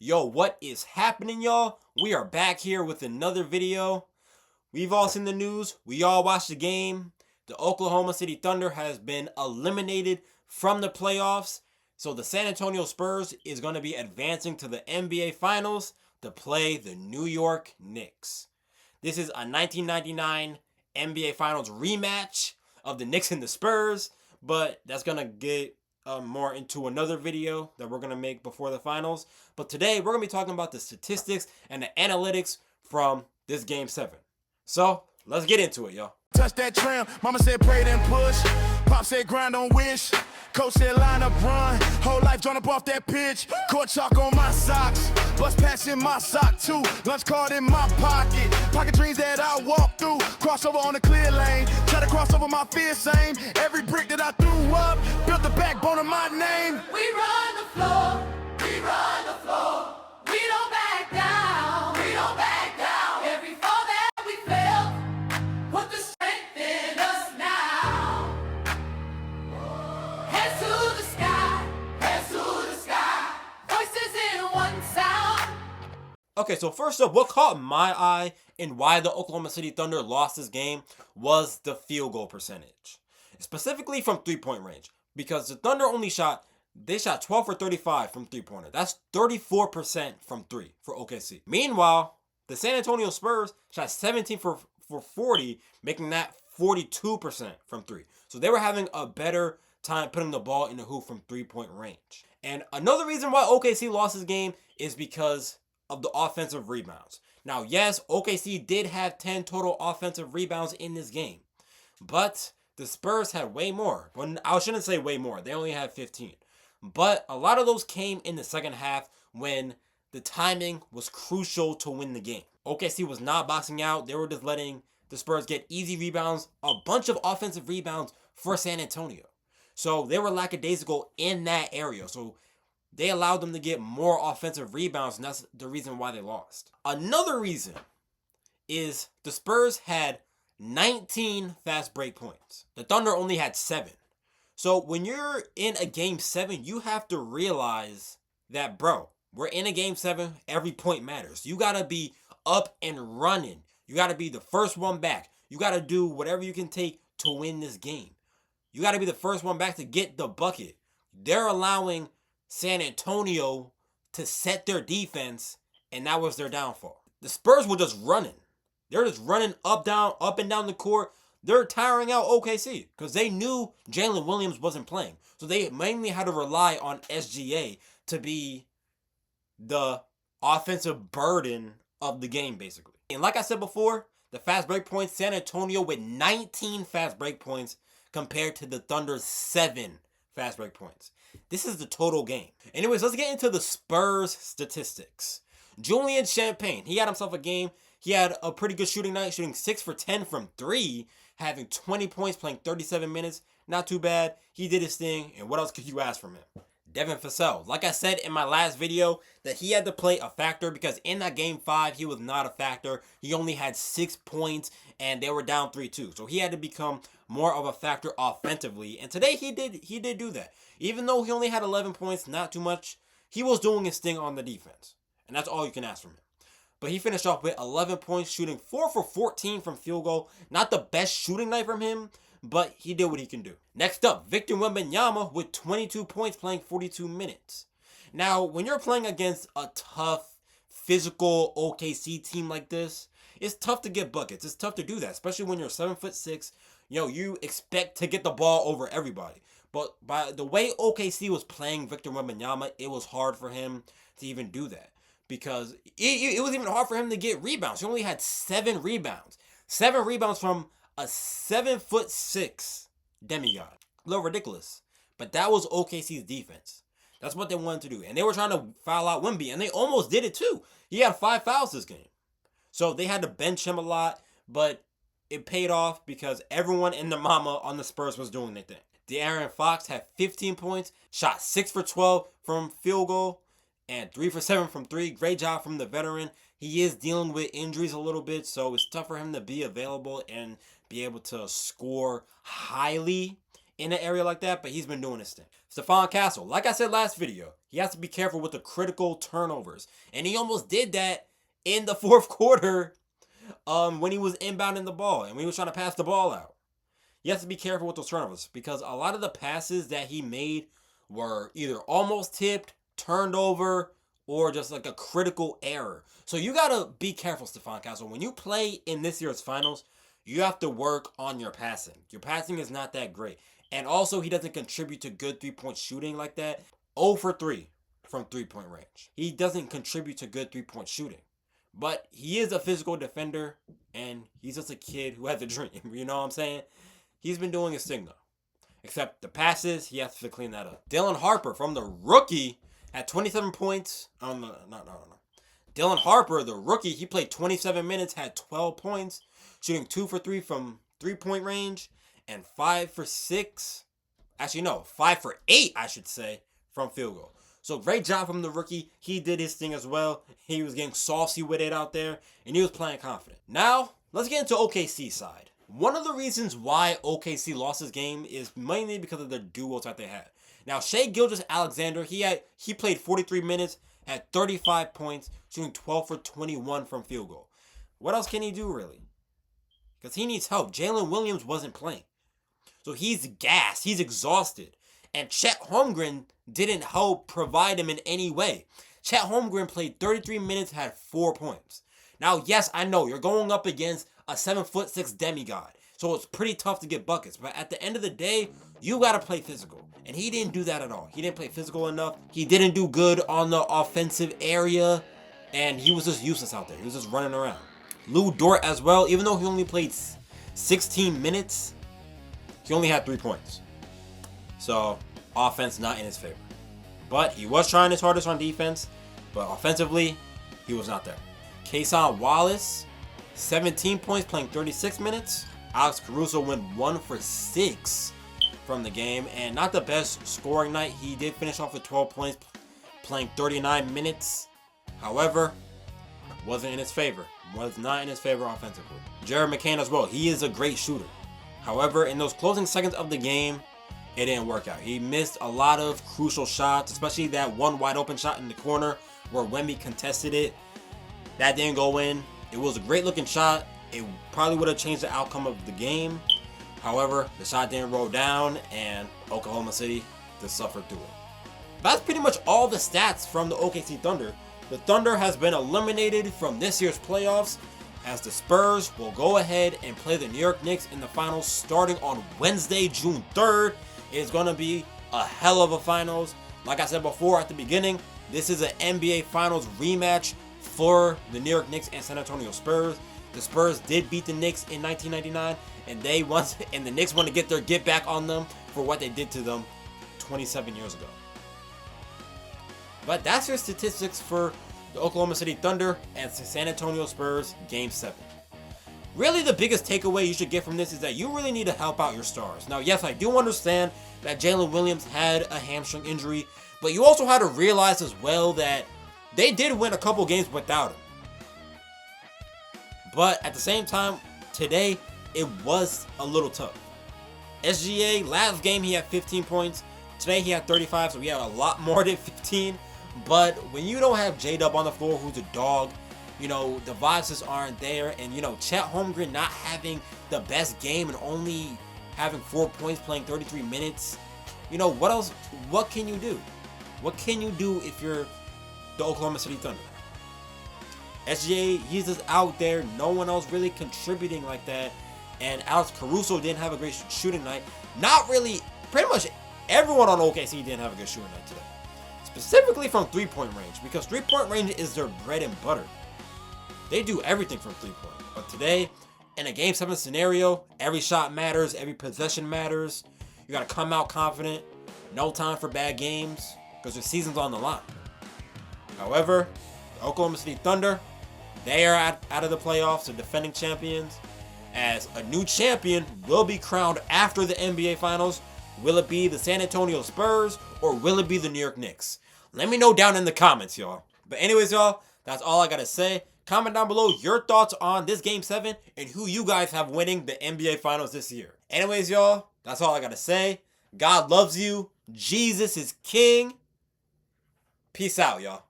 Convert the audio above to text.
Yo, what is happening, y'all? We are back here with another video. We've all seen the news. We all watched the game. The Oklahoma City Thunder has been eliminated from the playoffs. So the San Antonio Spurs is going to be advancing to the NBA Finals to play the New York Knicks. This is a 1999 NBA Finals rematch of the Knicks and the Spurs, but that's going to get more into another video that we're going to make before the finals. But today we're going to be talking about the statistics and the analytics from this Game 7. So let's get into it, y'all. Touch that tram, mama said pray then push. Pop said grind on wish. Coach said line up run. Whole life drawn up off that pitch. Court chalk on my socks. Bus pass in my sock too. Lunch card in my pocket. Pocket dreams that I walk through. Crossover on the clear lane. Try to cross over my fear same. Every brick that I threw up built the backbone of my name. We run the floor. We run the floor. We don't back down. We don't back down. Every fall that we felt, put the strength in us now. Heads to the sky. Heads to the sky. Voices in one sound. Okay, so first up, what caught my eye and why the Oklahoma City Thunder lost this game was the field goal percentage. Specifically from three-point range. Because the Thunder only shot 12 for 35 from three-pointer. That's 34% from three for OKC. Meanwhile, the San Antonio Spurs shot 17 for 40, making that 42% from three. So they were having a better time putting the ball in the hoop from three-point range. And another reason why OKC lost this game is because of the offensive rebounds. Now, yes, OKC did have 10 total offensive rebounds in this game, but the Spurs had way more. Well, I shouldn't say way more. They only had 15. But a lot of those came in the second half when the timing was crucial to win the game. OKC was not boxing out. They were just letting the Spurs get easy rebounds, a bunch of offensive rebounds for San Antonio. So they were lackadaisical in that area. So they allowed them to get more offensive rebounds, and that's the reason why they lost. Another reason is the Spurs had 19 fast break points. The Thunder only had 7. So when you're in a Game 7, you have to realize that, bro, we're in a Game 7. Every point matters. You got to be up and running. You got to be the first one back. You got to do whatever you can take to win this game. You got to be the first one back to get the bucket. They're allowing San Antonio to set their defense, and that was their downfall. The Spurs were just running. They're just running up and down the court. They're tiring out OKC because they knew Jalen Williams wasn't playing. So they mainly had to rely on SGA to be the offensive burden of the game, basically. And like I said before, the fast break points, San Antonio with 19 fast break points compared to the Thunder's 7 fast break points. This is the total game. Anyways, let's get into the Spurs statistics. Julian Champagne, he had himself a game. He had a pretty good shooting night, shooting 6 for 10 from 3, having 20 points, playing 37 minutes. Not too bad. He did his thing, and what else could you ask from him? Devin Vassell, like I said in my last video, that he had to play a factor because in that Game 5, he was not a factor. He only had 6 points, and they were down 3-2. So he had to become more of a factor offensively, and today he did do that. Even though he only had 11 points, not too much, he was doing his thing on the defense, and that's all you can ask from him. But he finished off with 11 points, shooting 4 for 14 from field goal. Not the best shooting night from him, but he did what he can do. Next up, Victor Wembanyama with 22 points, playing 42 minutes. Now, when you're playing against a tough, physical OKC team like this, it's tough to get buckets. It's tough to do that, especially when you're 7'6". You expect to get the ball over everybody. But by the way OKC was playing Victor Wembanyama, it was hard for him to even do that. Because it was even hard for him to get rebounds. He only had 7 rebounds. 7 rebounds from a 7'6" demigod. A little ridiculous. But that was OKC's defense. That's what they wanted to do. And they were trying to foul out Wemby. And they almost did it too. He had 5 fouls this game. So they had to bench him a lot. But it paid off because everyone and their mama on the Spurs was doing their thing. De'Aaron Fox had 15 points. Shot 6 for 12 from field goal. And 3 for 7 from 3. Great job from the veteran. He is dealing with injuries a little bit, so it's tough for him to be available and be able to score highly in an area like that, but he's been doing his thing. Stephon Castle, like I said last video, he has to be careful with the critical turnovers. And he almost did that in the fourth quarter when he was inbounding the ball and when he was trying to pass the ball out. He has to be careful with those turnovers because a lot of the passes that he made were either almost tipped, turned over, or just like a critical error. So you got to be careful, Stephon Castle. When you play in this year's finals, you have to work on your passing. Your passing is not that great. And also, he doesn't contribute to good three-point shooting like that. 0 for 3 from three-point range. He doesn't contribute to good three-point shooting. But he is a physical defender, and he's just a kid who has a dream. You know what I'm saying? He's been doing his thing, though. Except the passes, he has to clean that up. Dylan Harper from the rookie had 27 points. No. Dylan Harper, the rookie, he played 27 minutes, had 12 points, shooting 2 for 3 from three-point range, and 5 for 6. Actually, no, 5 for 8, I should say, from field goal. So great job from the rookie. He did his thing as well. He was getting saucy with it out there, and he was playing confident. Now, let's get into OKC's side. One of the reasons why OKC lost this game is mainly because of the duos that they had. Now, Shai Gilgeous-Alexander, he played 43 minutes, had 35 points, shooting 12 for 21 from field goal. What else can he do, really? Because he needs help. Jalen Williams wasn't playing. So he's gassed. He's exhausted. And Chet Holmgren didn't help provide him in any way. Chet Holmgren played 33 minutes, had 4 points. Now, yes, I know you're going up against a 7'6" demigod. So it's pretty tough to get buckets. But at the end of the day, you got to play physical. And he didn't do that at all. He didn't play physical enough. He didn't do good on the offensive area. And he was just useless out there. He was just running around. Lou Dort as well, even though he only played 16 minutes, he only had 3 points. So, offense not in his favor. But he was trying his hardest on defense. But offensively, he was not there. Kason Wallace, 17 points, playing 36 minutes. Alex Caruso went 1 for 6 from the game. And not the best scoring night. He did finish off with 12 points, playing 39 minutes. However, wasn't in his favor. Was not in his favor offensively. Jared McCain as well. He is a great shooter. However, in those closing seconds of the game, it didn't work out. He missed a lot of crucial shots, especially that one wide open shot in the corner where Wemby contested it. That didn't go in. It was a great looking shot. It probably would have changed the outcome of the game. However, the shot didn't roll down and Oklahoma City just suffered through it. That's pretty much all the stats from the OKC Thunder. The Thunder has been eliminated from this year's playoffs as the Spurs will go ahead and play the New York Knicks in the finals starting on Wednesday, June 3rd. It's going to be a hell of a finals. Like I said before at the beginning, this is an NBA Finals rematch for the New York Knicks and San Antonio Spurs. The Spurs did beat the Knicks in 1999, and the Knicks want to get their get back on them for what they did to them 27 years ago. But that's your statistics for the Oklahoma City Thunder and San Antonio Spurs Game 7. Really, the biggest takeaway you should get from this is that you really need to help out your stars. Now, yes, I do understand that Jalen Williams had a hamstring injury, but you also had to realize as well that they did win a couple games without him. But at the same time, today, it was a little tough. SGA, last game he had 15 points. Today he had 35, so he had a lot more than 15. But when you don't have J-Dub on the floor, who's a dog, you know, the vibes just aren't there. And, you know, Chet Holmgren not having the best game and only having 4 points, playing 33 minutes. You know, what else? What can you do? What can you do if you're the Oklahoma City Thunder? SGA, he's just out there. No one else really contributing like that. And Alex Caruso didn't have a great shooting night. Not really. Pretty much everyone on OKC didn't have a good shooting night today. Specifically from three-point range, because three-point range is their bread and butter. They do everything from three-point. But today, in a Game 7 scenario, every shot matters, every possession matters. You got to come out confident. No time for bad games, because the season's on the line. However, the Oklahoma City Thunder, they are out of the playoffs, the defending champions. As a new champion will be crowned after the NBA Finals. Will it be the San Antonio Spurs or will it be the New York Knicks? Let me know down in the comments, y'all. But anyways, y'all, that's all I got to say. Comment down below your thoughts on this Game 7 and who you guys have winning the NBA Finals this year. Anyways, y'all, That's all I got to say. God loves you. Jesus is king. Peace out, y'all.